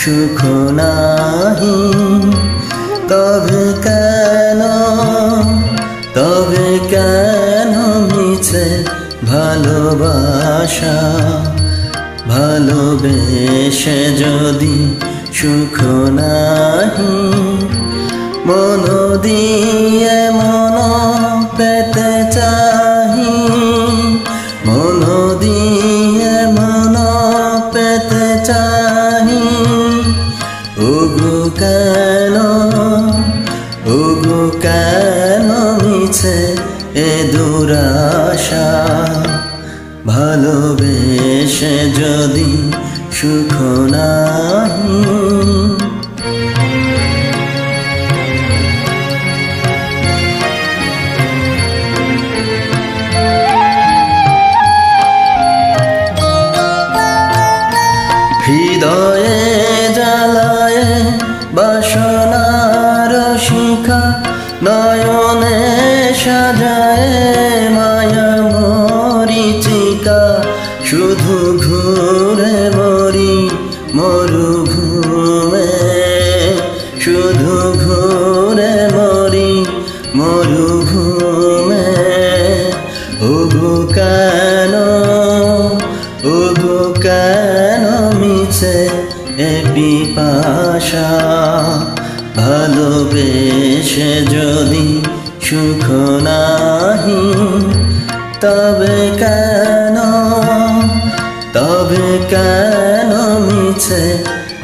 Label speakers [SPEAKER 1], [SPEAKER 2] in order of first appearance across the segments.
[SPEAKER 1] সুখ নাহি। তবে কেন মিছে ভালোবাসা, ভালোবেসে যদি সুখ নাহি। মন দিয়ে মন পেতে চাহি, মন দিয়ে মন পেতে চাহি। ওগো কেন মিছে এ দুরাশা, ভালোবেসে যদি সুখ নাহি। হৃদয়ে জ্বালায় বাসনার শিখা, নয়নে সাজায় মায়া মরিচিকা। শুধু ঘুরে মরি মরুভূমে, শুধু ঘুরে মরি মরুভূমে। ওগো কেন মিছে এ পিপাসা, ভালোবেসে যদি সুখ নাহি। তবে কেন মিছে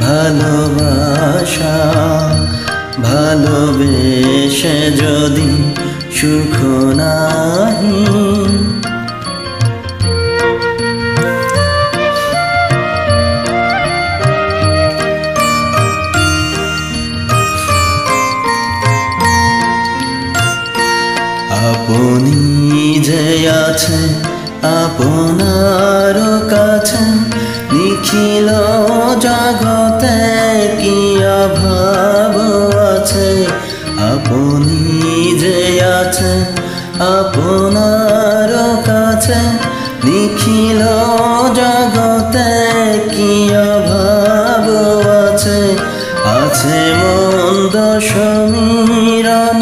[SPEAKER 1] ভালোবাসা, ভালোবেসে যদি সুখ নাহি। আপনি যে আছে আপনার কাছে, নিখিল জগতে কি অভাব আছে। আপনি যে আছে আপনার কাছে, নিখিল জগতে কি অভাব আছে। আছে মন্দ সমীরণ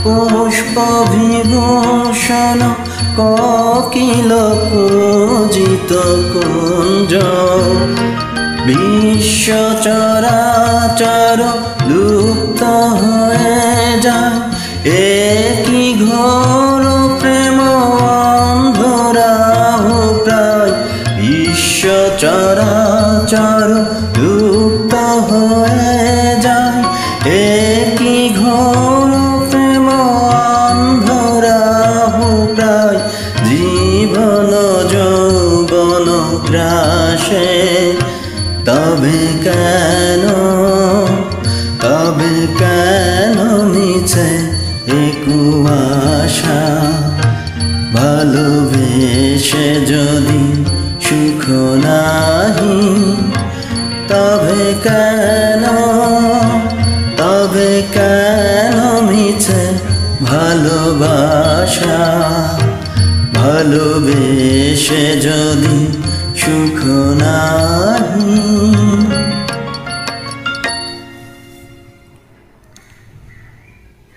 [SPEAKER 1] পুষ্প বিভূষণ, কোকিল পূজিত কুঞ্জ। বিশ্ব চরাচর লুপ্ত হয়ে যায়, একই ঘোর প্রেম অন্ধরাহু প্রায়। বিশ্ব চরাচর লুপ্ত হয়ে যায়, একই ঘোর প্রেম অন্ধরাহু প্রায়। জীবন যৌবন গ্রাসে, তবে কেন মিছে এ কুয়াশা, ভালোবেসে যদি সুখ নাহি। তবে কেন মিছে ভালোবাসা, ভালোবেসে যদি সুখ নাহি।